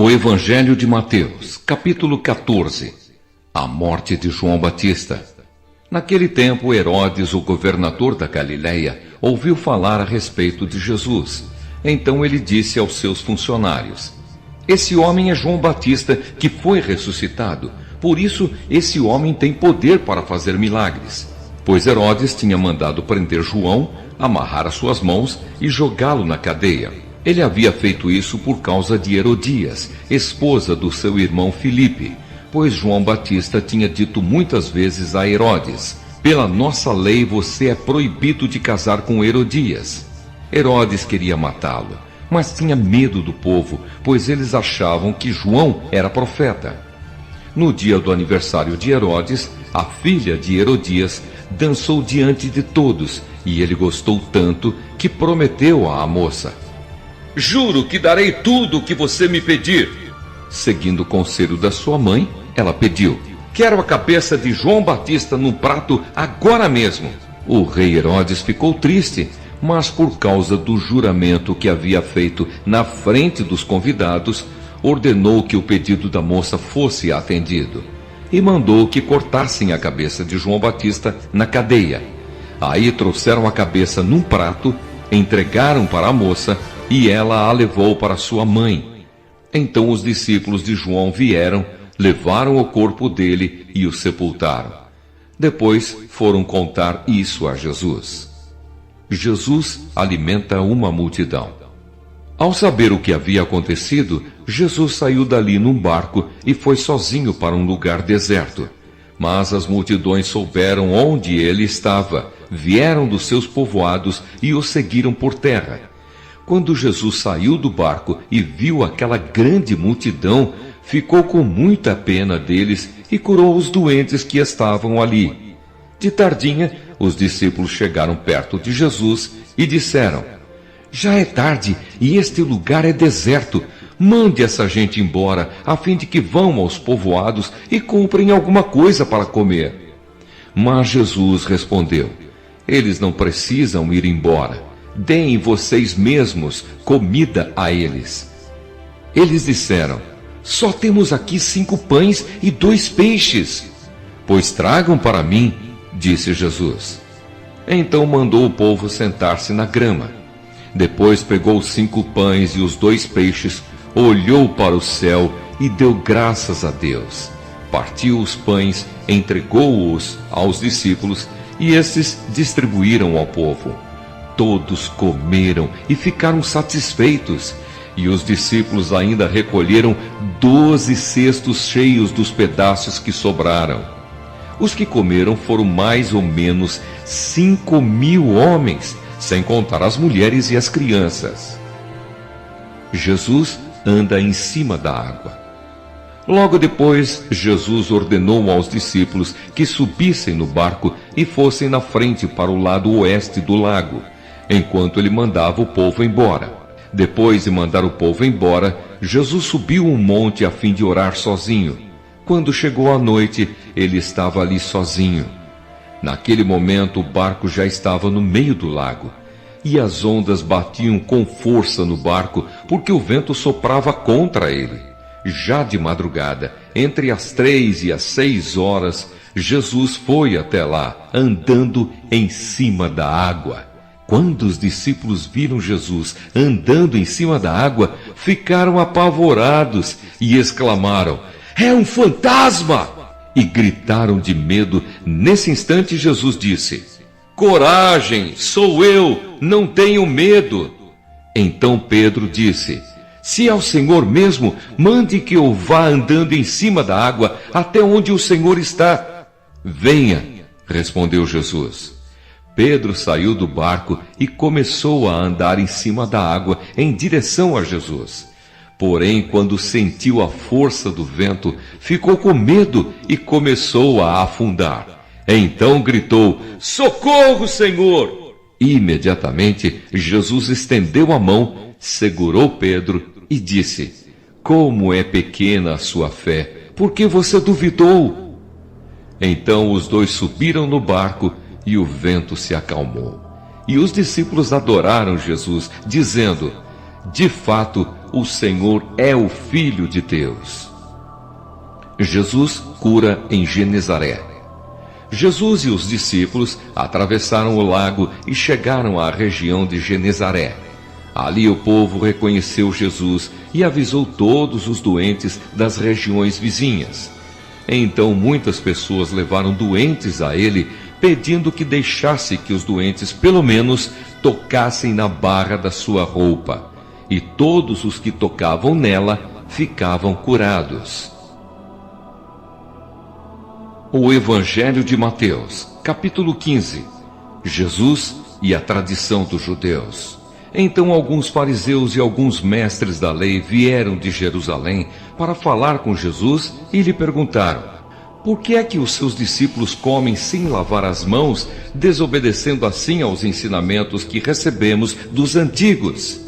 No Evangelho de Mateus, capítulo 14, a morte de João Batista. Naquele tempo, Herodes, o governador da Galileia, ouviu falar a respeito de Jesus. Então ele disse aos seus funcionários: esse homem é João Batista, que foi ressuscitado. Por isso, esse homem tem poder para fazer milagres. Pois Herodes tinha mandado prender João, amarrar as suas mãos e jogá-lo na cadeia. Ele havia feito isso por causa de Herodias, esposa do seu irmão Filipe, pois João Batista tinha dito muitas vezes a Herodes: pela nossa lei você é proibido de casar com Herodias. Herodes queria matá-lo, mas tinha medo do povo, pois eles achavam que João era profeta. No dia do aniversário de Herodes, a filha de Herodias dançou diante de todos, e ele gostou tanto que prometeu à moça: juro que darei tudo o que você me pedir. Seguindo o conselho da sua mãe, ela pediu: quero a cabeça de João Batista num prato agora mesmo. O rei Herodes ficou triste, mas por causa do juramento que havia feito na frente dos convidados, ordenou que o pedido da moça fosse atendido e mandou que cortassem a cabeça de João Batista na cadeia. Aí trouxeram a cabeça num prato, entregaram para a moça e ela a levou para sua mãe. Então os discípulos de João vieram, levaram o corpo dele e o sepultaram. Depois foram contar isso a Jesus. Jesus alimenta uma multidão. Ao saber o que havia acontecido, Jesus saiu dali num barco e foi sozinho para um lugar deserto. Mas as multidões souberam onde ele estava, vieram dos seus povoados e o seguiram por terra. Quando Jesus saiu do barco e viu aquela grande multidão, ficou com muita pena deles e curou os doentes que estavam ali. De tardinha, os discípulos chegaram perto de Jesus e disseram: já é tarde e este lugar é deserto. Mande essa gente embora, a fim de que vão aos povoados e comprem alguma coisa para comer. Mas Jesus respondeu: eles não precisam ir embora. Deem vocês mesmos comida a eles. Eles disseram: só temos aqui 5 pães e 2 peixes. Pois tragam para mim, disse Jesus. Então mandou o povo sentar-se na grama. Depois pegou os 5 pães e os 2 peixes, olhou para o céu e deu graças a Deus. Partiu os pães, entregou-os aos discípulos e estes distribuíram ao povo. Todos comeram e ficaram satisfeitos, e os discípulos ainda recolheram 12 cestos cheios dos pedaços que sobraram. Os que comeram foram mais ou menos 5.000 homens, sem contar as mulheres e as crianças. Jesus anda em cima da água. Logo depois, Jesus ordenou aos discípulos que subissem no barco e fossem na frente para o lado oeste do lago, enquanto ele mandava o povo embora. Depois de mandar o povo embora, Jesus subiu um monte a fim de orar sozinho. Quando chegou a noite, ele estava ali sozinho. Naquele momento, o barco já estava no meio do lago, e as ondas batiam com força no barco, porque o vento soprava contra ele. Já de madrugada, entre as 3 e as 6 horas, Jesus foi até lá, andando em cima da água. Quando os discípulos viram Jesus andando em cima da água, ficaram apavorados e exclamaram: é um fantasma! E gritaram de medo. Nesse instante, Jesus disse: coragem, sou eu, não tenham medo. Então Pedro disse: se é o Senhor mesmo, mande que eu vá andando em cima da água até onde o Senhor está. Venha, respondeu Jesus. Pedro saiu do barco e começou a andar em cima da água em direção a Jesus. Porém, quando sentiu a força do vento, ficou com medo e começou a afundar. Então gritou: socorro, Senhor! Imediatamente, Jesus estendeu a mão, segurou Pedro e disse: como é pequena a sua fé, por que você duvidou? Então os dois subiram no barco e o vento se acalmou. E os discípulos adoraram Jesus, dizendo: de fato, o Senhor é o Filho de Deus. Jesus cura em Genezaré. Jesus e os discípulos atravessaram o lago e chegaram à região de Genezaré. Ali o povo reconheceu Jesus e avisou todos os doentes das regiões vizinhas. Então muitas pessoas levaram doentes a ele, pedindo que deixasse que os doentes pelo menos tocassem na barra da sua roupa. E todos os que tocavam nela ficavam curados. O Evangelho de Mateus, capítulo 15. Jesus e a tradição dos judeus. Então alguns fariseus e alguns mestres da lei vieram de Jerusalém para falar com Jesus e lhe perguntaram: por que é que os seus discípulos comem sem lavar as mãos, desobedecendo assim aos ensinamentos que recebemos dos antigos?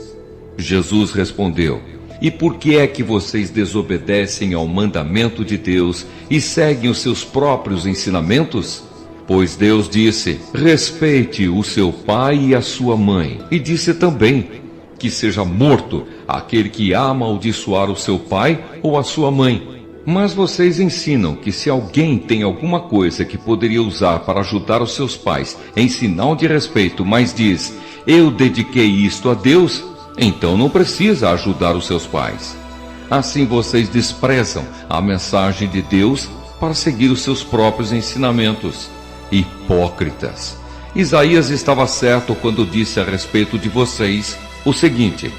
Jesus respondeu: e por que é que vocês desobedecem ao mandamento de Deus e seguem os seus próprios ensinamentos? Pois Deus disse: respeite o seu pai e a sua mãe. E disse também: que seja morto aquele que amaldiçoar o seu pai ou a sua mãe. Mas vocês ensinam que se alguém tem alguma coisa que poderia usar para ajudar os seus pais em sinal de respeito, mas diz: eu dediquei isto a Deus, então não precisa ajudar os seus pais. Assim vocês desprezam a mensagem de Deus para seguir os seus próprios ensinamentos. Hipócritas! Isaías estava certo quando disse a respeito de vocês o seguinte: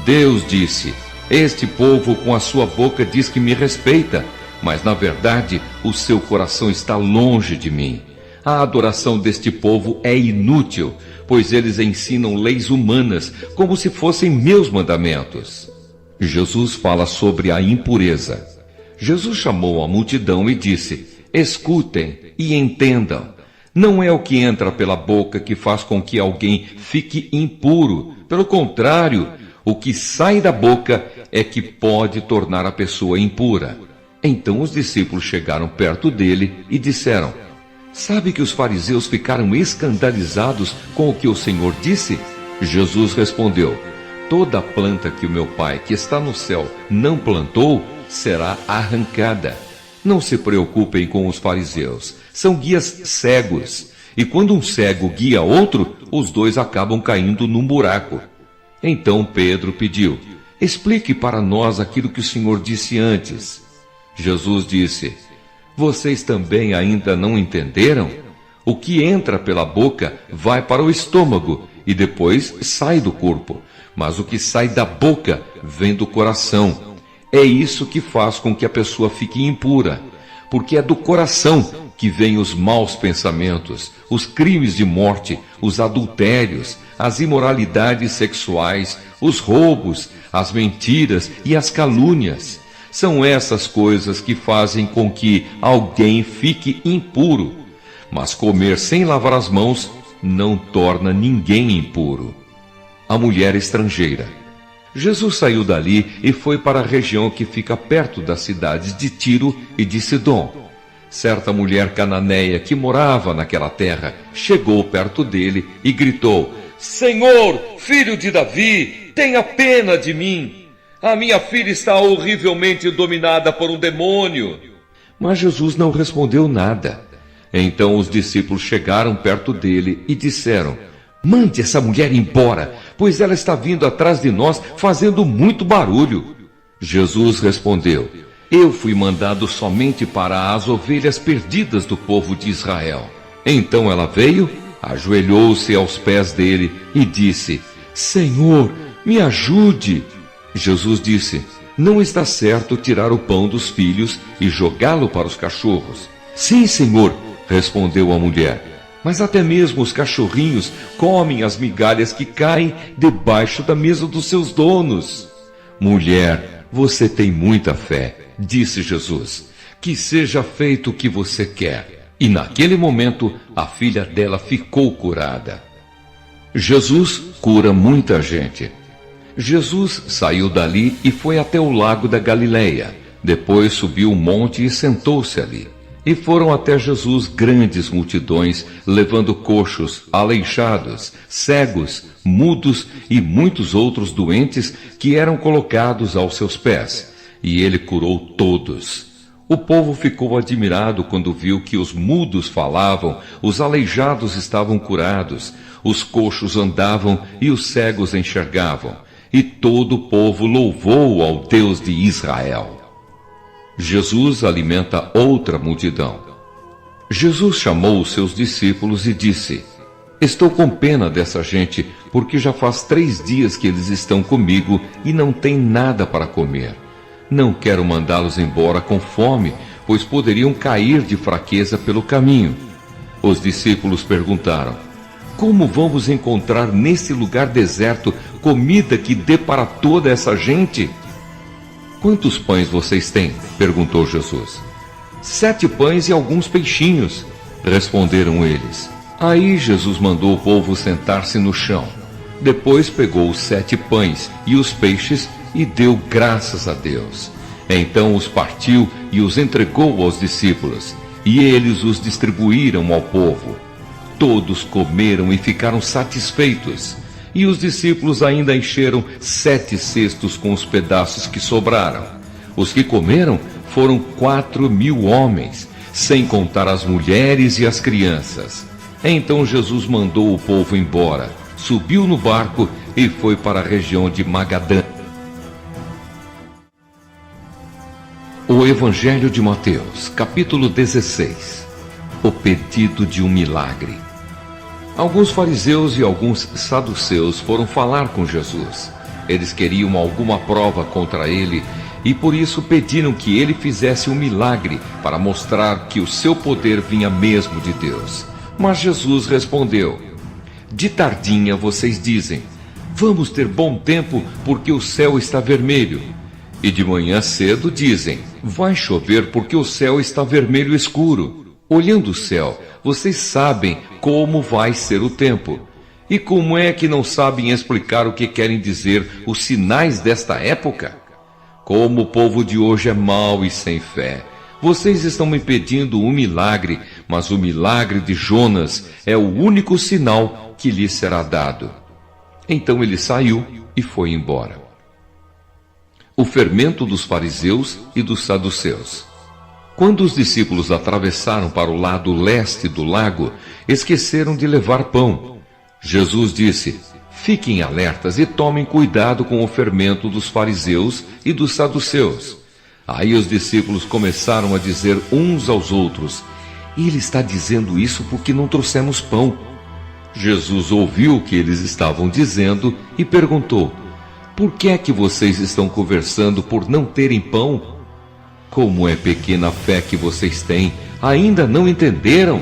Deus disse: este povo com a sua boca diz que me respeita, mas na verdade o seu coração está longe de mim. A adoração deste povo é inútil, pois eles ensinam leis humanas como se fossem meus mandamentos. Jesus fala sobre a impureza. Jesus chamou a multidão e disse: escutem e entendam. Não é o que entra pela boca que faz com que alguém fique impuro. Pelo contrário, o que sai da boca é que pode tornar a pessoa impura. Então os discípulos chegaram perto dele e disseram: sabe que os fariseus ficaram escandalizados com o que o Senhor disse? Jesus respondeu: toda planta que o meu Pai, que está no céu, não plantou, será arrancada. Não se preocupem com os fariseus, são guias cegos. E quando um cego guia outro, os dois acabam caindo num buraco. Então Pedro pediu: explique para nós aquilo que o Senhor disse antes. Jesus disse: vocês também ainda não entenderam? O que entra pela boca vai para o estômago e depois sai do corpo. Mas o que sai da boca vem do coração. É isso que faz com que a pessoa fique impura, porque é do coração que vêm os maus pensamentos, os crimes de morte, os adultérios, as imoralidades sexuais, os roubos, as mentiras e as calúnias. São essas coisas que fazem com que alguém fique impuro. Mas comer sem lavar as mãos não torna ninguém impuro. A mulher estrangeira. Jesus saiu dali e foi para a região que fica perto das cidades de Tiro e de Sidom. Certa mulher cananeia que morava naquela terra chegou perto dele e gritou: Senhor, filho de Davi, tenha pena de mim. A minha filha está horrivelmente dominada por um demônio. Mas Jesus não respondeu nada. Então os discípulos chegaram perto dele e disseram: mande essa mulher embora, pois ela está vindo atrás de nós fazendo muito barulho. Jesus respondeu: eu fui mandado somente para as ovelhas perdidas do povo de Israel. Então ela veio, ajoelhou-se aos pés dele e disse: Senhor, me ajude. Jesus disse: não está certo tirar o pão dos filhos e jogá-lo para os cachorros. Sim, Senhor, respondeu a mulher. Mas até mesmo os cachorrinhos comem as migalhas que caem debaixo da mesa dos seus donos. Mulher, você tem muita fé, disse Jesus. Que seja feito o que você quer. E naquele momento, a filha dela ficou curada. Jesus cura muita gente. Jesus saiu dali e foi até o lago da Galileia. Depois subiu um monte e sentou-se ali. E foram até Jesus grandes multidões, levando coxos, aleijados, cegos, mudos e muitos outros doentes que eram colocados aos seus pés. E ele curou todos. O povo ficou admirado quando viu que os mudos falavam, os aleijados estavam curados, os coxos andavam e os cegos enxergavam. E todo o povo louvou ao Deus de Israel. Jesus alimenta outra multidão. Jesus chamou os seus discípulos e disse: Estou com pena dessa gente, porque já faz 3 dias que eles estão comigo e não têm nada para comer. Não quero mandá-los embora com fome, pois poderiam cair de fraqueza pelo caminho. Os discípulos perguntaram: Como vamos encontrar nesse lugar deserto comida que dê para toda essa gente? Quantos pães vocês têm? Perguntou Jesus. 7 pães e alguns peixinhos, responderam eles. Aí Jesus mandou o povo sentar-se no chão. Depois pegou os 7 pães e os peixes e deu graças a Deus. Então os partiu e os entregou aos discípulos, e eles os distribuíram ao povo. Todos comeram e ficaram satisfeitos. E os discípulos ainda encheram 7 cestos com os pedaços que sobraram. Os que comeram foram 4.000 homens, sem contar as mulheres e as crianças. Então Jesus mandou o povo embora, subiu no barco e foi para a região de Magadã. O Evangelho de Mateus, capítulo 16. O pedido de um milagre. Alguns fariseus e alguns saduceus foram falar com Jesus. Eles queriam alguma prova contra ele e por isso pediram que ele fizesse um milagre para mostrar que o seu poder vinha mesmo de Deus. Mas Jesus respondeu: De tardinha vocês dizem: Vamos ter bom tempo porque o céu está vermelho. E de manhã cedo dizem: Vai chover porque o céu está vermelho escuro. Olhando o céu, vocês sabem como vai ser o tempo. E como é que não sabem explicar o que querem dizer os sinais desta época? Como o povo de hoje é mau e sem fé. Vocês estão me pedindo um milagre, mas o milagre de Jonas é o único sinal que lhes será dado. Então ele saiu e foi embora. O fermento dos fariseus e dos saduceus. Quando os discípulos atravessaram para o lado leste do lago, esqueceram de levar pão. Jesus disse: Fiquem alertas e tomem cuidado com o fermento dos fariseus e dos saduceus. Aí os discípulos começaram a dizer uns aos outros: Ele está dizendo isso porque não trouxemos pão. Jesus ouviu o que eles estavam dizendo e perguntou: Por que é que vocês estão conversando por não terem pão? Como é pequena a fé que vocês têm, ainda não entenderam?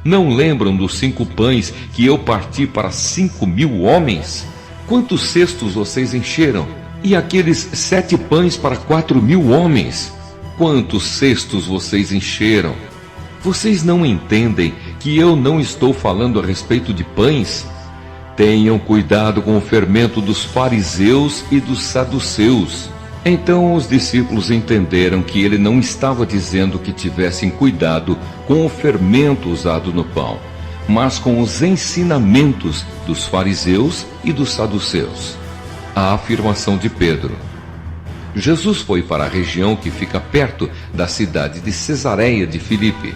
Não lembram dos 5 pães que eu parti para 5.000 homens? Quantos cestos vocês encheram? E aqueles 7 pães para 4.000 homens? Quantos cestos vocês encheram? Vocês não entendem que eu não estou falando a respeito de pães? Tenham cuidado com o fermento dos fariseus e dos saduceus. Então os discípulos entenderam que ele não estava dizendo que tivessem cuidado com o fermento usado no pão, mas com os ensinamentos dos fariseus e dos saduceus. A afirmação de Pedro. Jesus foi para a região que fica perto da cidade de Cesareia de Filipe.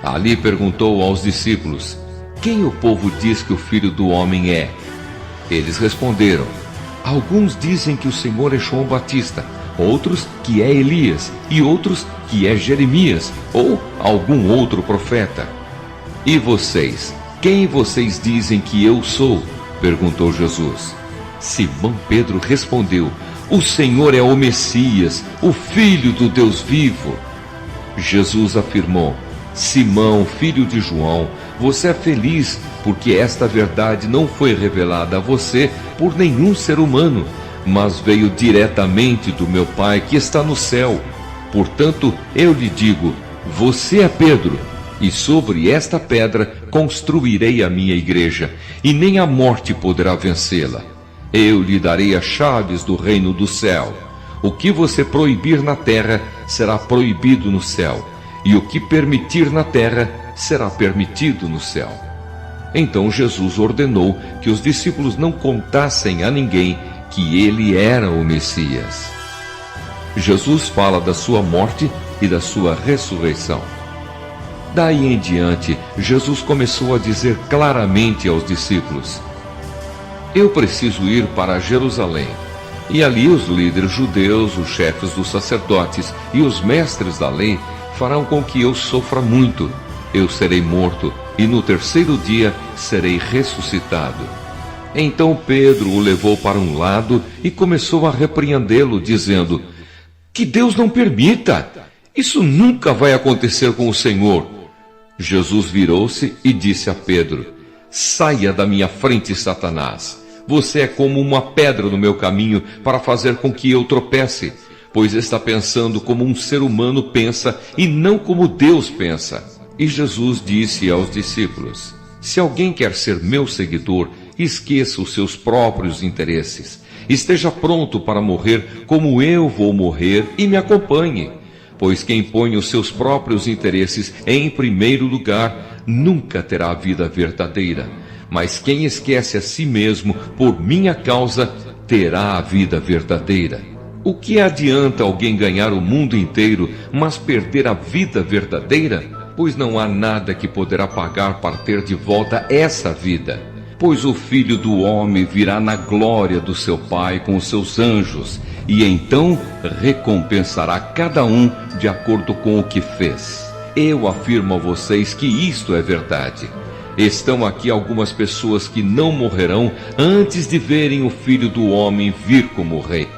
Ali perguntou aos discípulos: Quem o povo diz que o Filho do Homem é? Eles responderam: Alguns dizem que o Senhor é João Batista, outros que é Elias, e outros que é Jeremias, ou algum outro profeta. E vocês, quem vocês dizem que eu sou? Perguntou Jesus. Simão Pedro respondeu: O Senhor é o Messias, o Filho do Deus vivo. Jesus afirmou: Simão, filho de João, você é feliz, porque esta verdade não foi revelada a você por nenhum ser humano, mas veio diretamente do meu Pai que está no céu. Portanto, eu lhe digo: você é Pedro, e sobre esta pedra construirei a minha igreja, e nem a morte poderá vencê-la. Eu lhe darei as chaves do reino do céu. O que você proibir na terra será proibido no céu, e o que permitir na terra será permitido no céu. Então Jesus ordenou que os discípulos não contassem a ninguém que ele era o Messias. Jesus fala da sua morte e da sua ressurreição. Daí em diante, Jesus começou a dizer claramente aos discípulos: eu preciso ir para Jerusalém, e ali os líderes judeus, os chefes dos sacerdotes e os mestres da lei farão com que eu sofra muito. Eu serei morto, e no terceiro dia serei ressuscitado. Então Pedro o levou para um lado e começou a repreendê-lo, dizendo: que Deus não permita! Isso nunca vai acontecer com o Senhor. Jesus virou-se e disse a Pedro: saia da minha frente, Satanás. Você é como uma pedra no meu caminho para fazer com que eu tropece, pois está pensando como um ser humano pensa e não como Deus pensa. E Jesus disse aos discípulos: se alguém quer ser meu seguidor, esqueça os seus próprios interesses. Esteja pronto para morrer como eu vou morrer e me acompanhe. Pois quem põe os seus próprios interesses em primeiro lugar nunca terá a vida verdadeira. Mas quem esquece a si mesmo por minha causa terá a vida verdadeira. O que adianta alguém ganhar o mundo inteiro, mas perder a vida verdadeira? Pois não há nada que poderá pagar para ter de volta essa vida. Pois o Filho do Homem virá na glória do seu Pai com os seus anjos, e então recompensará cada um de acordo com o que fez. Eu afirmo a vocês que isto é verdade. Estão aqui algumas pessoas que não morrerão antes de verem o Filho do Homem vir como rei.